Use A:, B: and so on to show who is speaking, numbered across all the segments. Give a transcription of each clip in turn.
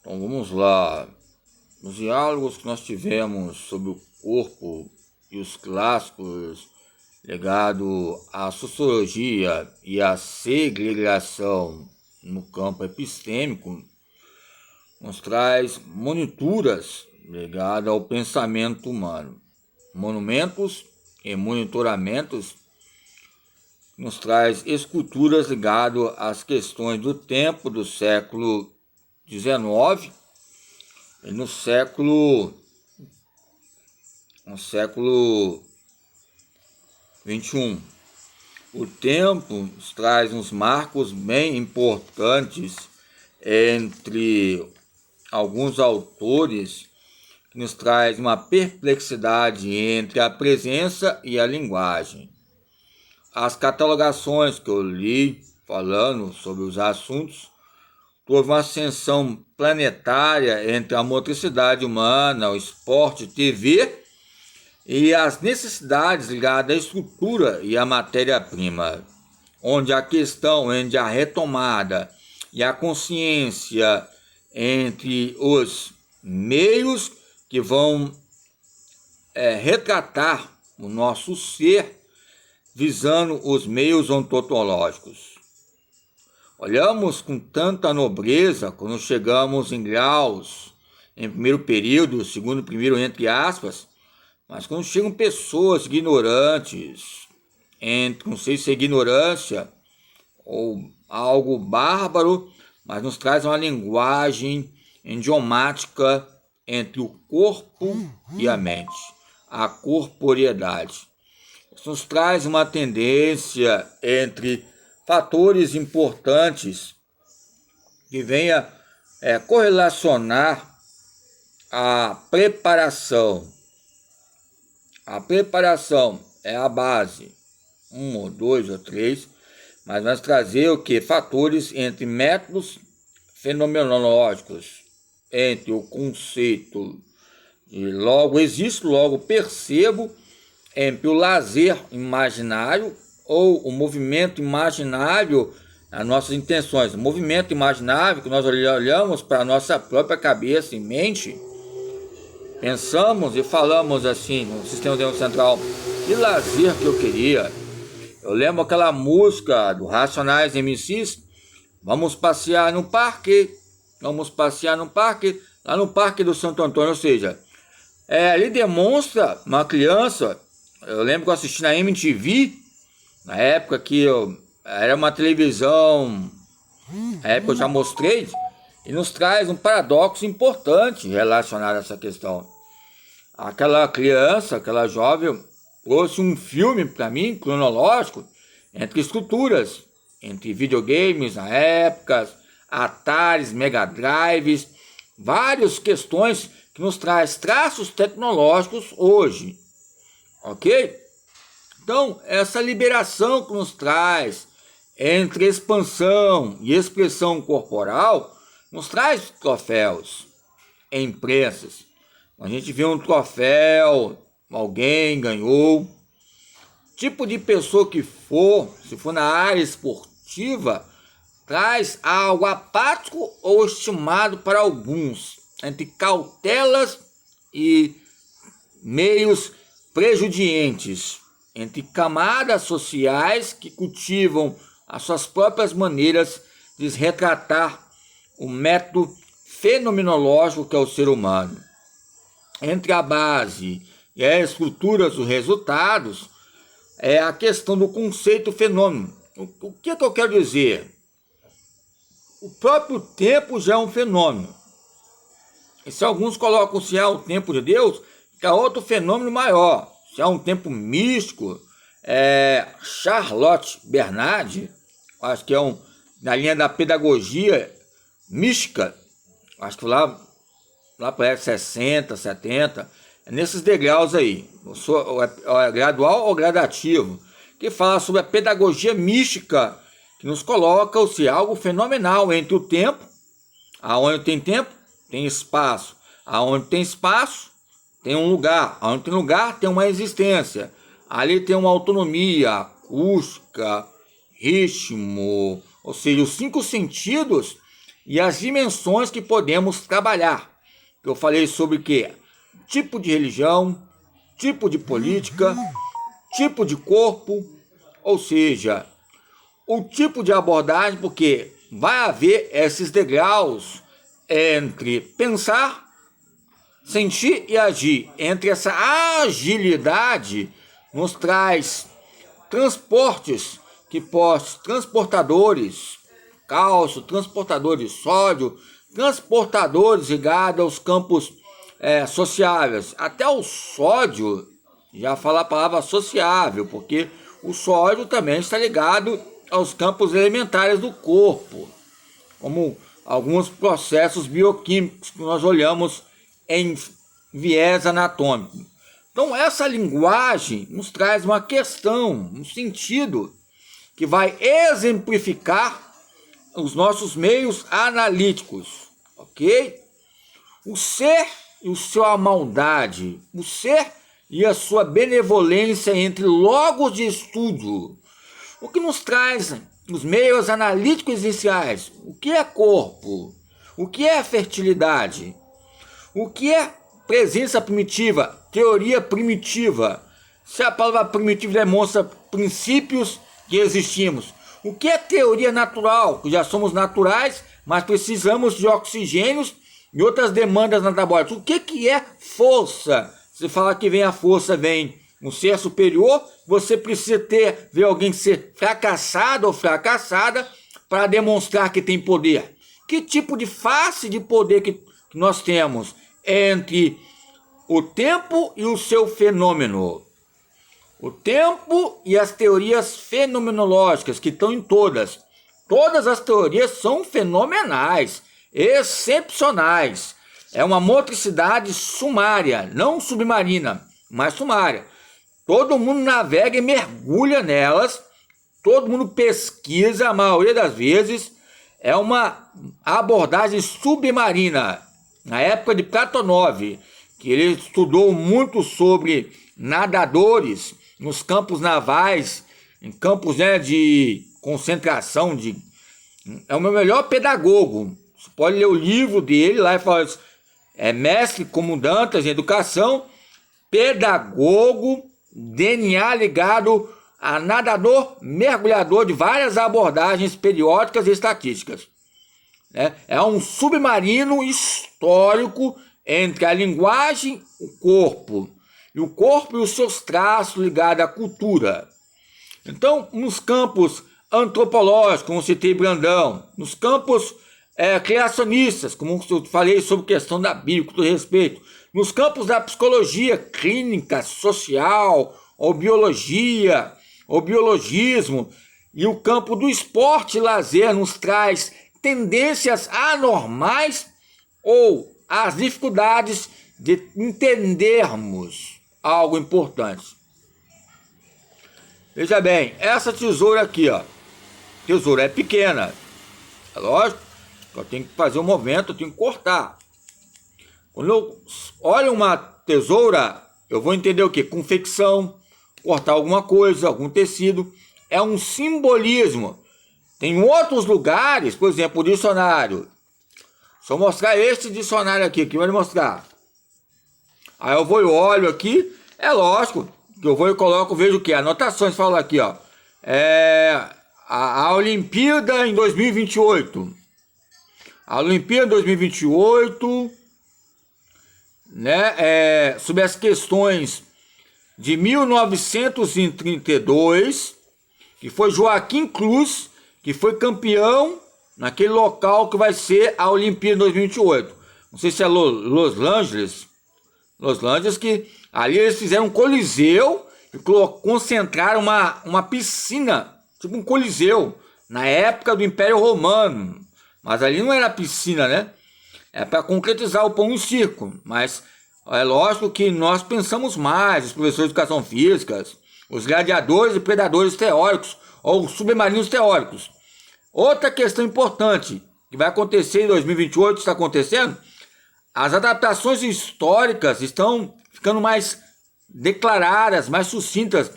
A: Então vamos lá. Os diálogos que nós tivemos sobre o corpo e os clássicos ligado à sociologia e à segregação no campo epistêmico nos traz monituras ligadas ao pensamento humano. Monumentos e monitoramentos nos traz esculturas ligadas às questões do tempo do século XIX e no século XXI. O tempo nos traz uns marcos bem importantes entre alguns autores, que nos traz uma perplexidade entre a presença e a linguagem. As catalogações que eu li falando sobre os assuntos, houve uma ascensão planetária entre a motricidade humana, o esporte, TV e as necessidades ligadas à estrutura e à matéria-prima, onde a questão entre a retomada e a consciência entre os meios que vão retratar o nosso ser, visando os meios ontológicos. Olhamos com tanta nobreza quando chegamos em graus, em primeiro período, segundo primeiro, entre aspas, mas quando chegam pessoas ignorantes, não sei se é ignorância ou algo bárbaro, mas nos traz uma linguagem idiomática entre o corpo e a mente, a corporeidade. Isso nos traz uma tendência entre fatores importantes que venha correlacionar a preparação. A preparação é a base, 1 ou 2 ou 3, mas nós trazer o que? Fatores entre métodos fenomenológicos, entre o conceito de logo existo, logo percebo, entre o lazer imaginário ou o movimento imaginário, as nossas intenções. O movimento imaginário que nós olhamos para a nossa própria cabeça e mente, pensamos e falamos assim no sistema nervoso central, que lazer que eu queria. Eu lembro aquela música do Racionais MCs, vamos passear no parque, lá no Parque do Santo Antônio, ou seja, ele demonstra uma criança. Eu lembro que eu assisti na MTV, na época que era uma televisão, na época eu já mostrei, e nos traz um paradoxo importante relacionado a essa questão. Aquela criança, aquela jovem, trouxe um filme para mim, cronológico, entre estruturas, entre videogames na época, Ataris, Mega Drives, várias questões que nos traz traços tecnológicos hoje, ok? Então, essa liberação que nos traz entre expansão e expressão corporal, nos traz troféus em imprensas. A gente vê um troféu, alguém ganhou. Tipo de pessoa que for, se for na área esportiva, traz algo apático ou estimado para alguns, entre cautelas e meios prejudiantes, entre camadas sociais que cultivam as suas próprias maneiras de retratar o método fenomenológico que é o ser humano. Entre a base e as estruturas dos resultados, é a questão do conceito fenômeno. O que eu quero dizer? O próprio tempo já é um fenômeno. E se alguns colocam se é o tempo de Deus, que é outro fenômeno maior. Se é um tempo místico, Charlotte Bernard, acho que é na linha da pedagogia mística, acho que lá para 60, 70, é nesses degraus aí, gradual ou gradativo, que fala sobre a pedagogia mística, que nos coloca algo fenomenal entre o tempo, aonde tem tempo, tem espaço, aonde tem espaço, tem um lugar, aonde tem lugar, tem uma existência, ali tem uma autonomia acústica, ritmo, ou seja, os 5 sentidos e as dimensões que podemos trabalhar. Eu falei sobre o quê? Tipo de religião, tipo de política, tipo de corpo, ou seja, o tipo de abordagem, porque vai haver esses degraus entre pensar, sentir e agir. Entre essa agilidade nos traz transportes transportadores, cálcio, transportadores de sódio, transportadores ligados aos campos sociáveis. Até o sódio, já fala a palavra sociável, porque o sódio também está ligado aos campos elementares do corpo, como alguns processos bioquímicos que nós olhamos em viés anatômico. Então essa linguagem nos traz uma questão, um sentido, que vai exemplificar os nossos meios analíticos, ok? O ser e a sua maldade, o ser e a sua benevolência entre logos de estudo, o que nos traz os meios analíticos iniciais. O que é corpo? O que é fertilidade? O que é presença primitiva? Teoria primitiva. Se a palavra primitiva demonstra princípios que existimos. O que é teoria natural? Já somos naturais, mas precisamos de oxigênios e outras demandas metabólicas. O que é força? Se falar que vem a força, vem um ser superior, você precisa ver alguém ser fracassado ou fracassada para demonstrar que tem poder. Que tipo de face de poder que nós temos entre o tempo e o seu fenômeno? O tempo e as teorias fenomenológicas, que estão em todas. Todas as teorias são fenomenais, excepcionais. É uma motricidade sumária, não submarina, mas sumária. Todo mundo navega e mergulha nelas, todo mundo pesquisa, a maioria das vezes é uma abordagem submarina. Na época de Platonov, que ele estudou muito sobre nadadores nos campos navais, em campos de concentração. É o meu melhor pedagogo. Você pode ler o livro dele lá e fala, mestre como Dantas em educação, pedagogo, DNA ligado a nadador, mergulhador de várias abordagens periódicas e estatísticas. É um submarino histórico entre a linguagem, o corpo e os seus traços ligados à cultura. Então, nos campos antropológicos, como citei Brandão, nos campos criacionistas, como eu falei sobre questão da Bíblia, com todo respeito, nos campos da psicologia clínica, social, ou biologia, ou biologismo, e o campo do esporte e lazer nos traz tendências anormais ou as dificuldades de entendermos algo importante. Veja bem, essa tesoura aqui, tesoura é pequena, é lógico, eu tenho que fazer um movimento, eu tenho que cortar. Quando eu olho uma tesoura, eu vou entender o que? Confecção, cortar alguma coisa, algum tecido, é um simbolismo. Tem outros lugares, por exemplo, o dicionário. Se eu mostrar este dicionário aqui, que vai mostrar. Aí eu vou e olho aqui, é lógico que eu vou e coloco, vejo o que? Anotações, fala aqui, a Olimpíada em 2028. A Olimpíada 2028, sobre as questões de 1932, que foi Joaquim Cruz, que foi campeão naquele local que vai ser a Olimpíada 2028. Não sei se é Los Angeles, que ali eles fizeram um coliseu e concentraram uma piscina, tipo um coliseu, na época do Império Romano. Mas ali não era piscina, né? É para concretizar o pão e circo. Mas é lógico que nós pensamos mais, os professores de educação física, os gladiadores e predadores teóricos, ou submarinos teóricos. Outra questão importante, que vai acontecer em 2028, está acontecendo, as adaptações históricas estão ficando mais declaradas, mais sucintas,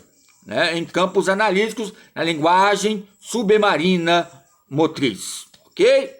A: em campos analíticos, na linguagem submarina motriz, ok?